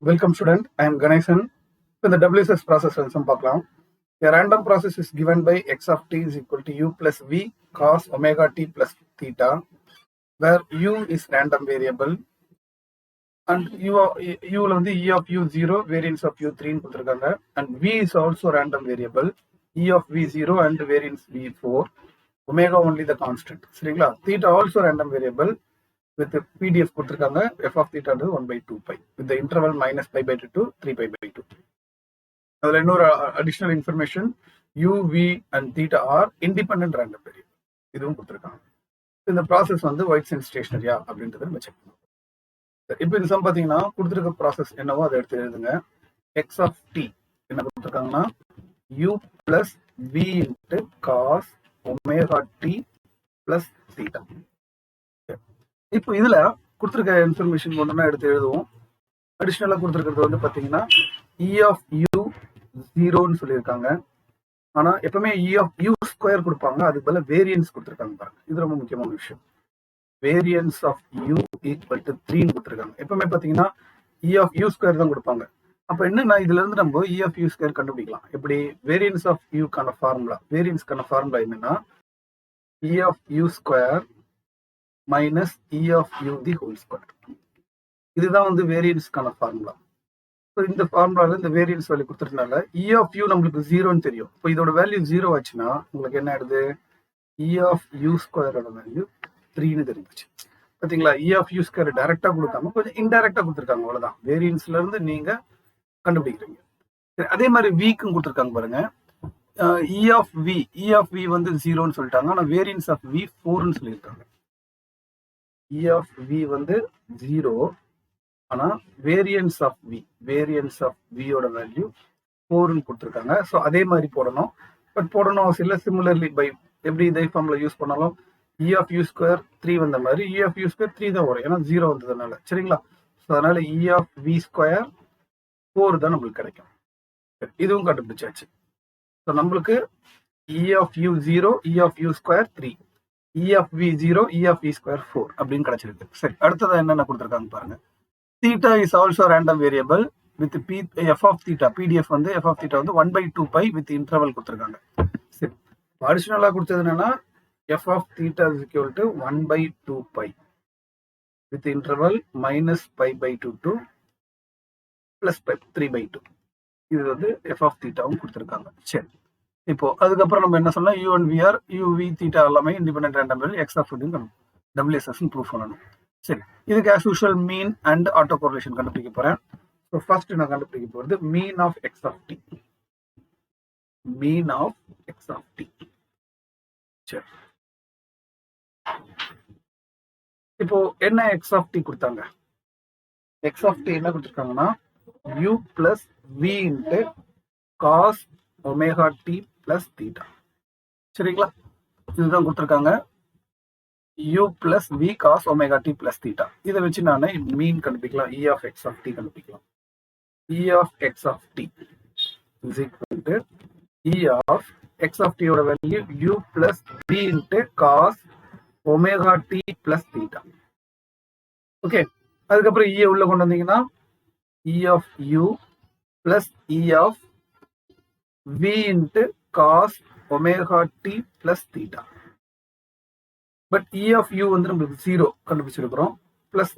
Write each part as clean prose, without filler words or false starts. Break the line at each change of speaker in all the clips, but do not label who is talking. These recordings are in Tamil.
Welcome student, I am Ganeshan. In the WSS process sum பார்க்கலாம். A random process is given by x of t is equal to u plus v cos omega t plus theta, where u is random variable and u வந்து e of u 0, variance of u 3 கொடுத்திருக்காங்க, and v is also random variable, e of v 0 and variance v 4, omega only the constant. சரிங்களா? theta also random variable with the PDF கொடுத்திருக்காங்க, f of theta is 1 by 2 pi with the interval minus pi by 2 to 3 pi by 2. அதில் இன்னொரு additional information, u, v and theta are independent random variable. இதுவும் கொடுத்திருக்காங்க. இந்த ப்ராசஸ் வந்து ஒயிட் சென்ஸ் ஸ்டேஷனரியா அப்படின்றத நம்ம செக் பண்ணுவோம். இப்போ இந்த சம் பார்த்தீங்கன்னா கொடுத்துருக்க ப்ராசஸ் என்னவோ அதை எடுத்து எழுதுங்க. எக்ஸ் ஆஃப் டி என்ன கொடுத்துருக்காங்கன்னா u plus v into cos omega D plus theta. இப்போ இதுல கொடுத்துருக்க இன்ஃபர்மேஷன் ஒன்றுனா எடுத்து எழுதுவோம். அடிஷ்னலாக கொடுத்துருக்கிறது வந்து பார்த்தீங்கன்னா இ ஆஃப் யூ 0ன்னு சொல்லியிருக்காங்க. ஆனால் எப்பவுமே இ ஆஃப் யூ ஸ்கொயர் கொடுப்பாங்க, அதுக்கு பதில் வேரியன்ஸ் கொடுத்துருக்காங்க பாருங்க. இது ரொம்ப முக்கியமான விஷயம். Variance of U equal to 3ன்னு கொடுத்துருக்காங்க. எப்பவுமே பார்த்தீங்கன்னா இ ஆஃப் யூ ஸ்கொயர் தான் கொடுப்பாங்க. அப்போ என்னன்னா இதுல இருந்து நம்ம இ ஆஃப் யூ ஸ்கொயர் கண்டுபிடிக்கலாம். எப்படி? வேரியன்ஸ் ஆஃப் யூக்கான ஃபார்முலா, வேரியன்ஸ்க்கான ஃபார்முலா என்னன்னா E of U square minus E of U the whole square. இதுதான் வந்து வேரியன்ஸ்க்கான ஃபார்முலா. ஸோ இந்த ஃபார்முலாவில் இந்த வேரியன்ஸ் வேல்யூ கொடுத்துருக்கனால இ ஆஃப் யூ நம்மளுக்கு 0ன்னு தெரியும். இப்போ இதோட வேல்யூ 0 ஆச்சுன்னா உங்களுக்கு என்ன ஆயிடுது? இ ஆஃப் யூ ஸ்கொயரோட வேல்யூ 3ன்னு தெரிஞ்சிச்சு. பார்த்தீங்களா? இ ஆஃப் யூ ஸ்கொயர் டைரக்டா கொடுக்காம கொஞ்சம் இன்டைரக்டா கொடுத்துருக்காங்க, அவ்வளோதான். வேரியன்ஸ்ல இருந்து நீங்க கண்டுபிடிக்கிறீங்க. சரி, அதே மாதிரி விக்கும் கொடுத்துருக்காங்க பாருங்க. இ ஆஃப் வி வந்து 0ன்னு சொல்லிட்டாங்க, ஆனால் வேரியன்ஸ் ஆஃப் வி 4ன்னு சொல்லியிருக்காங்க. இ ஆஃப் வி வந்து 0, ஆனா வேரியன்ஸ் ஆஃப் வியோட வேல்யூ 4ன்னு கொடுத்துருக்காங்க. ஸோ அதே மாதிரி போடணும். பட் போடணும் அவசியம் இல்லை. சிமிலர்லி பை எப்படி இதே ஃபார்ம்ல யூஸ் பண்ணாலும் இ ஆஃப் யூ ஸ்கொயர் 3 வந்த மாதிரி இ ஆஃப் யூ ஸ்கொயர் 3 தான் வரும், ஏன்னா 0 வந்ததுனால. சரிங்களா? ஸோ அதனால இ ஆஃப் வி ஸ்கொயர் 4 தான் நம்மளுக்கு கிடைக்கும். இதுவும் கண்டுபிடிச்சாச்சு. ஸோ நம்மளுக்கு E of U 0, E of U square 3, E of V 0, E of V square 4 அப்படின்னு கிடைச்சிருக்கு. சரி, அடுத்தது என்னென்ன கொடுத்துருக்காங்க பாருங்க. theta is also random variable with f of theta. PDF வந்து f of theta வந்து 1 by 2 pi with interval கொடுத்துருக்காங்க. சரி, அடிஷனலாக கொடுத்தது என்னன்னா f of theta is equal to 1 by 2 pi with interval minus pi by 2 to plus pi 3 by 2. இது வந்து f of thetaவும் கொடுத்துருக்காங்க. சரி, இப்போ அதுக்கப்புறம் நம்ம என்ன சொல்லலாம்? u and v are u, v, theta எல்லாமே independent random variable, x of WSS proof பண்ணணும். சரி, இதுக்கு as usual mean and autocorrelation கண்டுபிடிக்க போறேன். ஸோ ஃபர்ஸ்ட் நான் கண்டுபிடிக்க போறது mean of x of t. Mean of x of t. சரி, இப்போ என்ன எக்ஸ் ஆஃப் டி கொடுத்தாங்க? எக்ஸ் ஆஃப் டி என்ன கொடுத்துருக்காங்கன்னா u plus v into cos omega D plus theta. சரிங்களா? இதுதான் கொடுத்துருக்காங்க, u plus v cos omega t plus theta. இதை வச்சு நான் மீன் கண்டுபிடிக்கலாம், e of x of t கண்டுபிடிக்கலாம். e of x of t is equal to e of x of t ஓட value u plus v into cos omega t plus theta. Okay, அதுக்கப்புறம் e உள்ள கொண்டு வந்தீங்கன்னா e of u plus e of v into cos omega t plus theta. But E of u வந்து நம்மளுக்கு 0 கண்டுபிடிச்சிருக்கிறோம். பிளஸ்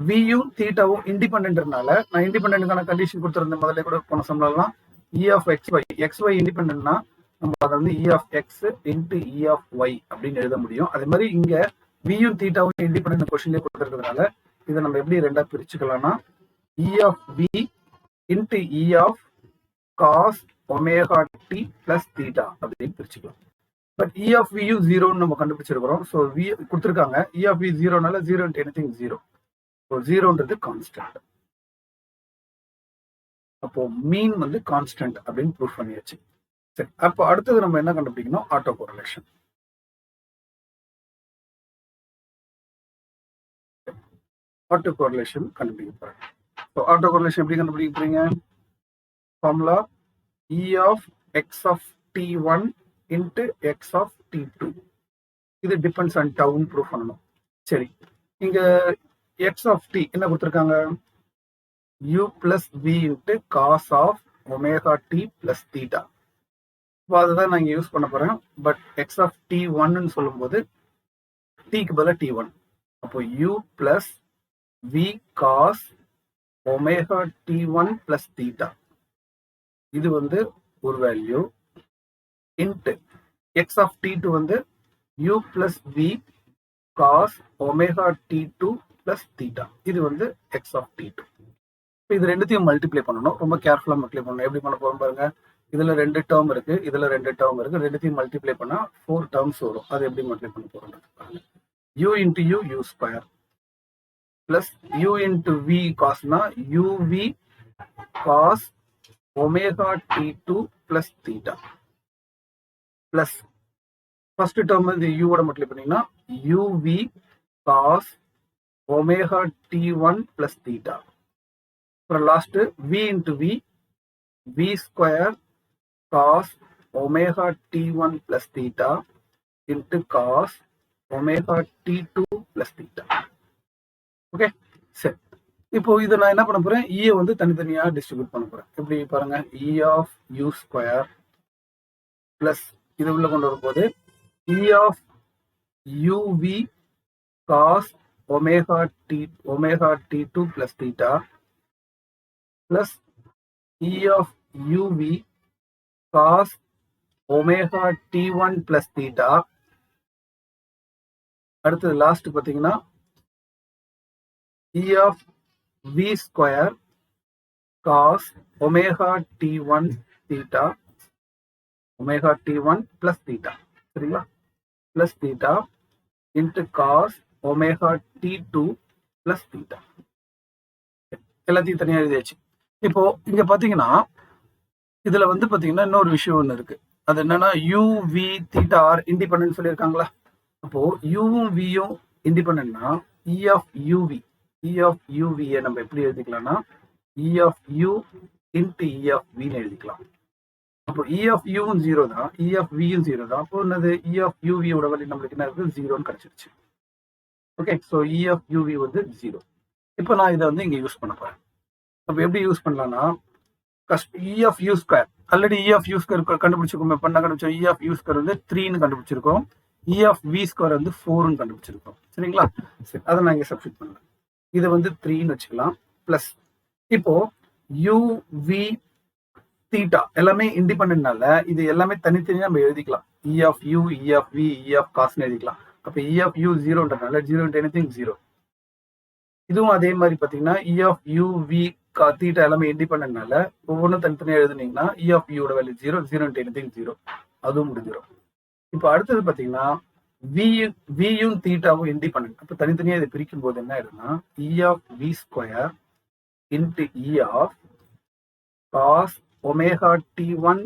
வியும் தீட்டாவும் இண்டிபெண்டன்ட்னால நான் இண்டிபெண்டன்ட்கான கண்டிஷன் கொடுத்துருந்த முதல்ல கூட போன சம்பளம்லாம் இ ஆஃப் எக்ஸ் ஒய் இண்டிபெண்டன்ட்னா நம்ம அதை வந்து E of X into E of Y அப்படின்னு எழுத முடியும். அதே மாதிரி இங்க வியும் தீட்டாவும் இண்டிபெண்டன்ட் கொஸ்டின்லேயே கொடுத்துருக்கிறதுனால இதை நம்ம எப்படி ரெண்டா பிரிச்சுக்கலாம்னா E of V into E of cos omega D plus theta அப்படின்னு பிரிச்சுக்கலாம். பட் இ ஆஃப் வியூ 0ன்னு நம்ம கண்டுபிடிச்சிருக்கிறோம். ஸோ வி கொடுத்துருக்காங்க, இ ஆஃப் வி 0னால 0 இன்ட் எனிதிங் 0. ஸோ 0ன்றது கான்ஸ்டன்ட். அப்போ மீன் வந்து கான்ஸ்டன்ட் அப்படின்னு ப்ரூஃப் பண்ணியாச்சு. சரி, அப்போ அடுத்தது நம்ம என்ன கண்டுபிடிக்கணும்? Auto correlation. ஆட்டோ கோரிலேஷன் கண்டுபிடிக்க போறேன். ஸோ ஆட்டோ கோரிலேஷன் எப்படி கண்டுபிடிக்க போறீங்க? Formula E of x of t1 into x of t2. இது டிபெண்ட்ஸ் ஆன் டவுன் ப்ரூஃப் பண்ணணும். சரி, இங்க x of t என்ன கொடுத்துருக்காங்க? u plus v into cos of omega t plus theta. இப்போ அதுதான் நான் இங்கே யூஸ் பண்ண போகிறேன். பட் எக்ஸ் ஆஃப் டி ஒன்னு சொல்லும்போது டிக்கு பதிலாக டி ஒன். அப்போ u plus v cos omega t1 plus theta. இது வந்து ஒரு value into x of t two வந்து u plus v cos omega t2 plus theta. இது வந்து x of t2. இது ரெண்டுத்தையும் மல்டிப்ளை பண்ணணும். ரொம்ப கேர்ஃபுல்லா மல்டிப்ளை பண்ணணும். எப்படி பண்ண போறோம் பாருங்க. இதுல ரெண்டு டேர்ம் இருக்கு, இதுல ரெண்டு டேர்ம் இருக்கு. ரெண்டுத்தையும் மல்டிப்ளை பண்ணா 4 டேர்ம்ஸ் வரும். அது எப்படி மல்டிப்ளை பண்ண போறோம் பாருங்க. u into u u square plus u into v cosனா uv cos omega t2 plus theta plus first term வந்து u ஓட மல்டிப்ளை பண்ணீங்கன்னா uv cos omega t1 plus theta. அப்புறம் last v into v square cos omega t1 plus theta into cos omega t2 plus theta. Okay, சரி. இப்போ இதை நான் என்ன பண்ண போறேன், e வந்து தனித்தனியா டிஸ்ட்ரிபியூட் பண்ண போறேன். எப்படி பாருங்க, e of u square plus இது உள்ள கொண்டு வரும்போது e of uv cos omega t2 plus theta plus e of uv cos omega t1 plus theta. அடுத்தது லாஸ்ட் பாத்தீங்கன்னா e of v square cos omega t1 theta omega t1 plus theta. சரிங்களா, plus theta into cos omega t2 plus theta. எல்லாத்தையும் தனியா எழுதியாச்சு. இப்போ இங்க பாத்தீங்கன்னா இதுல வந்து பாத்தீங்கன்னா இன்னொரு விஷயம் ஒண்ணு இருக்கு. அது என்னன்னா u v theta are independent சொல்லியிருக்காங்களா. அப்போ uவும் vயும் இண்டிபெண்டன்ட்னா e of uv நம்ம எப்படி எழுதிக்கலாம்னா e of u into e of v ன்னு எழுதிக்கலாம். அப்போ e of uவும் 0 தான், e of vயும் 0 தான். அப்போ என்னது e of uv ஓட வேல்யூ நம்மளுக்கு என்ன இருக்கு, 0ன்னு கிடைச்சிருச்சு. Okay, so e of uv வந்து 0. இப்போ நான் இதை வந்து இங்க யூஸ் பண்ண போறேன். அப்போ எப்படி யூஸ் பண்ணலாம்னா e of u square already e of u square கண்டுபிடிச்சிருக்கோம். பண்ண கண்டுபிடிச்சோம். e of u ஸ்கொயர் வந்து 3ன்னு கண்டுபிடிச்சிருக்கோம். e of v ஸ்கொயர் வந்து 4ன்னு கண்டுபிடிச்சிருக்கோம். சரிங்களா, சரி, அதை நான் இங்க சப்ஸ்டிட் பண்ணலாம். இதை வந்து 3ன்னு வச்சுக்கலாம். பிளஸ் இப்போ u v தீட்டா எல்லாமே இண்டிபெண்டன்ட்னால இது எல்லாமே தனித்தனியா நம்ம எழுதிக்கலாம். e of u e of v e of cosன்னு எழுதிக்கலாம். அப்ப e of u 0ன்றனால 0 into anything 0. இதுவும் அதே மாதிரி பாத்தீங்கன்னா e of u v theta எல்லாமே இண்டிபெண்டன்ட்னால ஒவ்வொன்றும் தனித்தனியா எழுதுனீங்கன்னா e of u ஓட வேல்யூ 0 0 into anything 0. அதுவும் முடிஞ்சிடும். இப்போ அடுத்தது பாத்தீங்கன்னா vயும் தீட்டாவும் இண்டிபெண்டன்ட். அப்ப தனித்தனியா இதை பிரிக்கும் போது என்ன ஆயிடும்னா e of v square into e of cos omega t1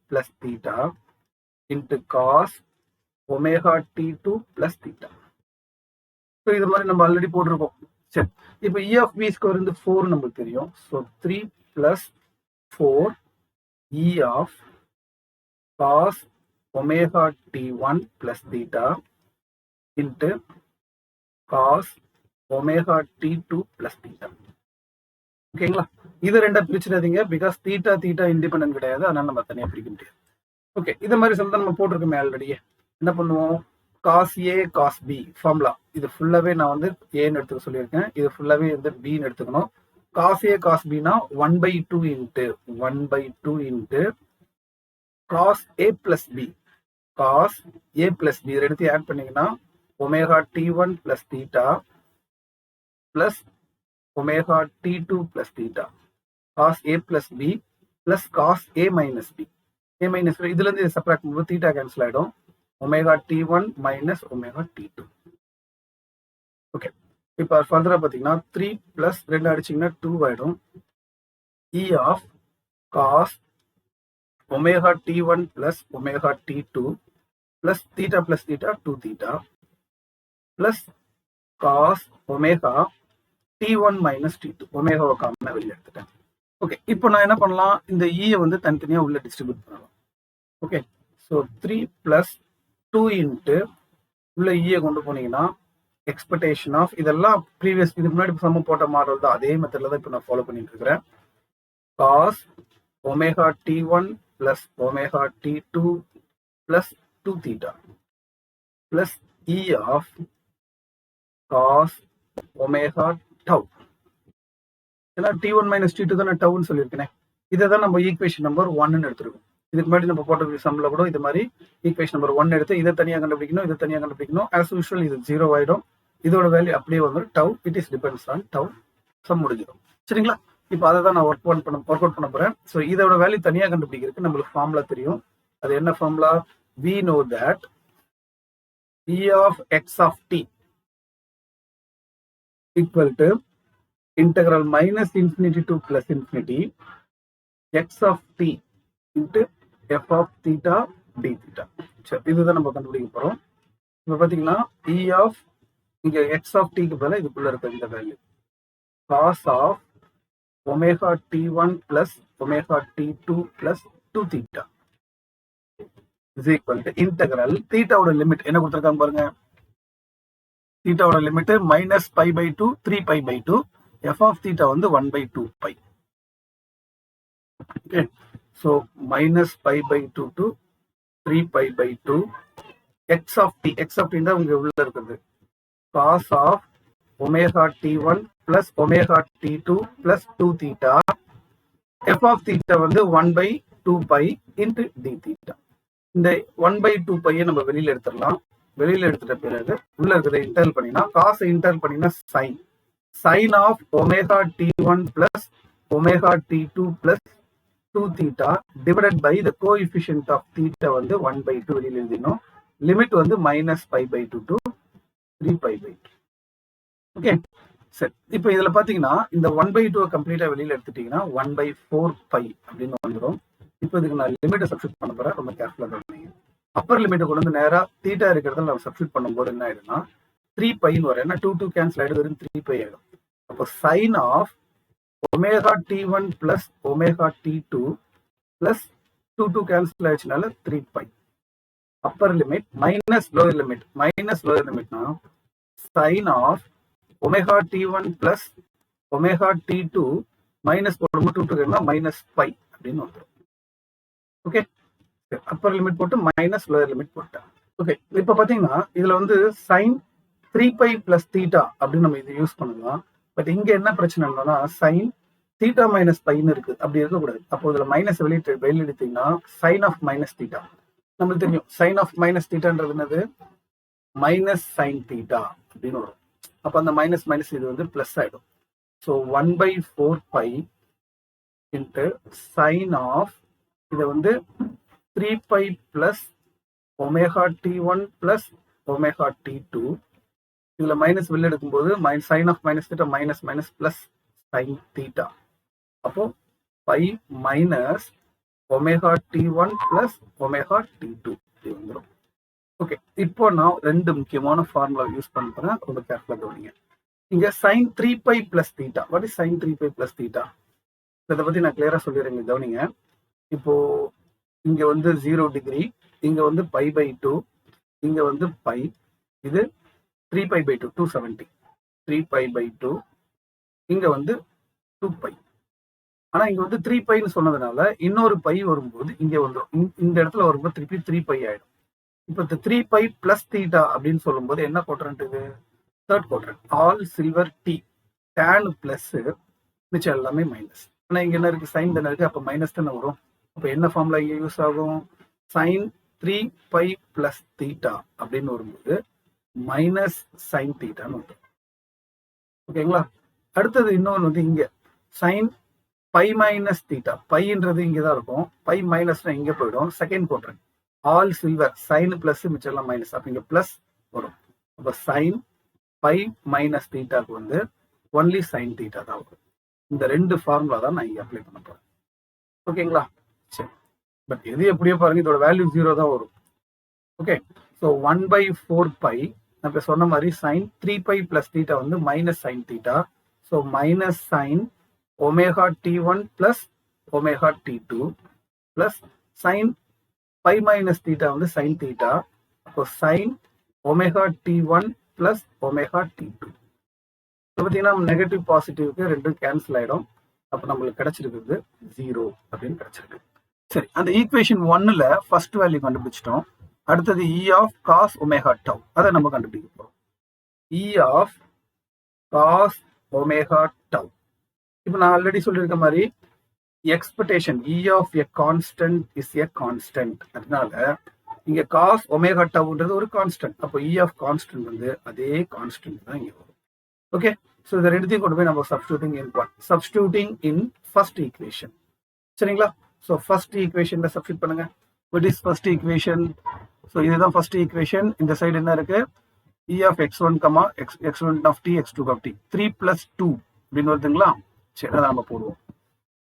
plus theta into cos omega t2 plus theta. So இது மாதிரி நம்ம ஆல்ரெடி போட்டிருக்கோம். சரி, இப்போ e of v ஸ்கொயர் வந்து 4 நமக்கு தெரியும். So 3 plus 4 e of cos omega t1 plus theta into cos omega t2 plus theta. ஓகேங்களா, இது ரெண்டா பிரிச்சிடாதீங்க. பிகாஸ் தீட்டா இண்டிபெண்டன்ட் கிடையாது, அதனால நம்ம தனியா பிரிக்க முடியாது. ஓகே, இதை மாதிரி சொல்ல நம்ம போட்டிருக்கோமே ஆல்ரெடியே. என்ன பண்ணுவோம், cos A cos B formula. இது ஃபுல்லாவே நான் வந்து ஏன்னு எடுத்துக்க சொல்லியிருக்கேன். இது ஃபுல்லாவே வந்து பின்னு எடுத்துக்கணும். காஸ் ஏ காஸ் பினா 1/2 into cos A plus B. Cos A plus B ரெண்டுத்தையும் ஆட் பண்ணீங்கன்னா omega t1 plus theta plus omega t2 plus theta cos a plus b plus cos a minus b. a minus b இதுல இருந்து சப்ட்ராக்ட் பண்ணும்போது theta கேன்சல் ஆயிடும். omega t1 minus omega t2. Okay, இப்போ ஃபர்தரா பாத்தீங்கன்னா 3 plus 2 அடிச்சீங்கன்னா 2 ஆயிடும். e of cos omega t1 plus omega t2 plus theta 2 theta plus cos omega t1 minus t2 ஒமேகாவை காமனா வெளியே எடுத்துட்டேன். ஓகே, இப்போ நான் என்ன பண்ணலாம், இந்த e வந்து தனித்தனியா உள்ள டிஸ்ட்ரிபியூட் பண்ணலாம். ஓகே, ஸோ 3 plus 2 இன்ட்டு உள்ள e கொண்டு போனீங்கன்னா எக்ஸ்பெக்டேஷன் ஆஃப் இதெல்லாம் ப்ரீவியஸ் இதுக்கு முன்னாடி சம போட்ட மாடல் தான், அதே மெத்தட்ல தான் இப்போ நான் ஃபாலோ பண்ணிட்டு இருக்கிறேன். Cos omega t1 plus omega t2 plus 2 theta plus E of cos omega tau. ஏன்னா t1 மைனஸ் t2 தான் நான் டவுன்னு சொல்லியிருக்கேன். இதை தான் நம்ம ஈக்குவேஷன் நம்பர் 1ன்னு எடுத்துருக்கோம். இதுக்கு முன்னாடி நம்ம போட்ட சம்ல கூட இது மாதிரி ஈக்குவேஷன் நம்பர் 1 எடுத்து இதை தனியாக கண்டுபிடிக்கணும், இதை தனியாக கண்டுபிடிக்கணும். ஆஸ் யூஷுவல் இது 0 ஆயிடும். இதோட வேல்யூ அப்படியே வந்துடும். Tau it is depends on tau. Sum முடிஞ்சிடும். சரிங்களா? இப்போ அதை தான் நான் ஒர்க் அவுட் பண்ண போறேன். ஸோ இதோட வேல்யூ தனியாக கண்டுபிடிக்கிறதுக்கு நம்மளுக்கு ஃபார்முலா தெரியும். அது என்ன formula? we know that e of x of t equal to integral minus infinity to plus infinity x of t into f of theta d theta. சரி, இதுதான் நம்ம கண்டுபிடிக்க போறோம். இப்போ பாத்தீங்கன்னா e of இங்க x of t க்கு பதிலா இதுக்குள்ள இருக்க இந்த value cos of omega t1 plus omega t2 plus 2 theta is equal to integral theta ஓட லிமிட் என்ன கொடுத்திருக்காங்க பாருங்க. theta ஓட limit minus pi by 2 3 pi by 2 f of theta வந்து 1 by 2 pi. Okay, so minus pi by 2 to 3 pi by 2 x of t தான் உங்க உள்ள இருக்குது. cos of omega t1 plus omega t2 plus 2 theta f of theta வந்து 1 by 2 pi into d theta. இந்த 1 by 2 pi நம்ம வெளியில எடுத்துடலாம். வெளியில எடுத்துட்ட பிறகு உள்ள இருக்கிறத இன்டர்ல் பண்ணினா cos இன்டர்ல் பண்ணினா sin of omega t1 plus omega t2 plus 2 theta divided by the coefficient of theta வந்து 1 by 2 வெளியில எழுதினோம். லிமிட் வந்து minus pi by 2 to 3 pi by 2. Okay, சரி. இப்போ இதுல பாத்தீங்கன்னா இந்த 1 by 2 கம்ப்ளீட்டா வெளியில எடுத்துட்டீங்கன்னா 1 by 4 pi அப்படின்னு வந்துடும். இப்போ இதுக்கு நான் லிமிட்டை சப்ஸ்டிட் பண்ண போறேன். ரொம்ப கேர்ஃபுல்லா கவனிங்க. அப்பர் லிமிட்டை கொண்டு வந்து நேரா தீட்டா இருக்கிறதுல நம்ம சப்ஸ்டிட் பண்ணும்போது என்ன ஆயிடும்னா 3 பைன்னு வரும். ஏன்னா 2 கேன்சல் ஆயிடுது, வெறும் 3 பை ஆயிடும். அப்போ sine of omega t1 plus omega t2 plus 2 cancel ஆயிடுச்சுனால 3 pi. Upper limit minus lower லிமிட்னா sine of omega t1 plus omega t2 minus போடும்போது 2 மைனஸ் பை அப்படின்னு வந்துடும். ஓகே, அப்பர் லிமிட் போட்டு மைனஸ் லோயர் லிமிட் போட்டேன். ஓகே, இப்போ பாத்தீங்கன்னா இதுல வந்து சைன் 3 பை பிளஸ் தீட்டா அப்படின்னு நம்ம இது யூஸ் பண்ணலாம். பட் இங்க என்ன பிரச்சனைனா சைன் தீட்டா மைனஸ் பைன்னு இருக்கு. அப்படி இருக்கக்கூடாது. அப்போ இதுல மைனஸ் வெளியெடுத்தீங்கன்னா சைன் ஆஃப் மைனஸ் தீட்டா நம்மளுக்கு தெரியும். சைன் ஆஃப் மைனஸ் தீட்டான்றது என்னது? மைனஸ் சைன் தீட்டா அப்படின்னு வரும். அப்ப அந்த மைனஸ் மைனஸ் இது வந்து பிளஸ் ஆயிடும். So 1 by 4 pi into sine of இதை வந்து 3 pi plus omega t1 plus omega t2. இதுல மைனஸ் வெளில எடுக்கும்போது sine of minus theta minus minus plus sine theta. அப்போ pi minus omega t1 plus omega t2 வந்துடும். ஓகே, இப்போ நான் ரெண்டு முக்கியமான ஃபார்முலா யூஸ் பண்றேன். ரொம்ப கேர்ஃபுல்லா கவனிங்க. இங்க sin 3 pi plus theta. What is sin 3 pi plus theta? இதை பத்தி நான் கிளியரா சொல்லிடுறேங்க, கவனிங்க. இப்போ இங்க வந்து 0 டிகிரி, இங்க வந்து பை பை 2, இங்க வந்து பை, இது 3 pi by 2 270, 3 pi by 2, இங்க வந்து 2 pi. ஆனா இங்க வந்து 3 பைன்னு சொன்னதுனால இன்னொரு பை வரும்போது இங்க வந்துடும். இந்த இடத்துல வரும்போது திருப்பி 3 பை ஆயிடும். இப்போ இந்த 3 பை பிளஸ் தீட்டா அப்படின்னு சொல்லும்போது என்ன குவாட்ரண்ட் இது? Third quadrant. All silver tea, tan plus, மிச்சம் எல்லாமே மைனஸ். ஆனா இங்க என்ன இருக்கு? சைன் தானே இருக்கு. அப்ப மைனஸ் தானே வரும். அப்ப என்ன ஃபார்முலா இங்க யூஸ் ஆகும்? சைன் 3 பை பிளஸ் தீட்டா அப்படின்னு வரும்போது மைனஸ் சைன் தீட்டான்னு வரும். ஓகேங்களா? அடுத்தது இன்னொன்று வந்து இங்க சைன் பை மைனஸ் தீட்டா. பைன்றது இங்கதான் இருக்கும். பை மைனஸ்னா இங்க போயிடும். Second quadrant. All silver, sine plus, மிச்சம் எல்லாம் மைனஸ். அப்ப இங்க பிளஸ் வரும். அப்ப சைன் பை மைனஸ் தீட்டாக்கு வந்து ஒன்லி சைன் தீட்டா தான் வரும். இந்த ரெண்டு ஃபார்முலா தான் நான் இங்க அப்ளை பண்ண போறேன். ஓகேங்களா? சரி, பட் எது எப்படியோ பாருங்க, இதோட வேல்யூ 0 தான் வரும். ஓகே, ஸோ 1 by 4 pi, நான் இப்போ சொன்ன மாதிரி சைன் 3 pi பிளஸ் தீட்டா வந்து minus sine theta. So minus sine omega t1 plus omega t2 plus sine pi minus theta வந்து சைன் தீட்டா. அப்போ sine omega t1 plus omega t2. பார்த்தீங்கன்னா நெகட்டிவ் பாசிட்டிவ்க்கு ரெண்டும் கேன்சல் ஆயிடும். அப்போ நம்மளுக்கு கிடைச்சிருக்குது 0 அப்படின்னு கிடைச்சிருக்கு. சரி, அந்த ஈக்குவேஷன் 1ல ஃபர்ஸ்ட் வேல்யூ கண்டுபிடிச்சிட்டோம். அடுத்தது E of cos omega tau அதை நம்ம கண்டுபிடிக்க போறோம். E of cos omega tau. இப்போ நான் ஆல்ரெடி சொல்லியிருக்க மாதிரி expectation E of a constant is a constant. அதனால இங்க cos omega tauன்றது ஒரு கான்ஸ்டன்ட். அப்போ E of constant வந்து அதே கான்ஸ்டன்ட் தான் இங்க வரும். ஓகே, ஸோ இதை ரெண்டுத்தையும் கொண்டு போய் நம்ம சப்ஸ்டியூட்டிங் இன் ஃபர்ஸ்ட் ஈக்குவேஷன். சரிங்களா? ஸோ ஃபர்ஸ்ட் ஈக்குவேஷன்ல சப்ஸ்டியூட் பண்ணுங்க. விட் இஸ் ஃபர்ஸ்ட் ஈக்குவேஷன்? ஸோ இதுதான் ஃபர்ஸ்ட் ஈக்குவேஷன். இந்த சைடு என்ன இருக்கு? E of x1, x1 of t, x2 of t, 3 plus 2 அப்படின்னு வருதுங்களா? சரி, அதை நம்ம போடுவோம்.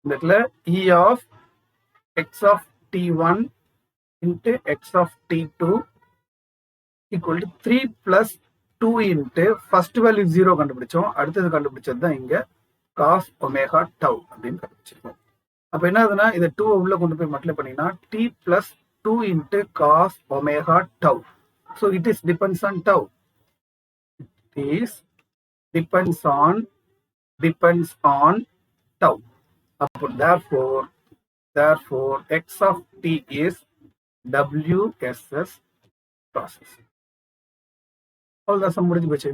இந்த இடத்துல E of x of t1 into x of t2 equal to 3 plus 2 into first value 0 கண்டுபிடிச்சோம். அடுத்தது கண்டுபிடிச்சது தான் இங்க cos omega tau அப்படின்னு கண்டுபிடிச்சிருக்கோம். அப்ப என்ன ஆகுதுன்னா இதை 2 உள்ள கொண்டு போய் மல்டிப்ளை பண்ணீங்கன்னா t plus 2 into cos omega tau. So it is depends on tau. It is depends on tau. Therefore x of t is WSS process. அவ்வளோதான், முடிஞ்சு போச்சு.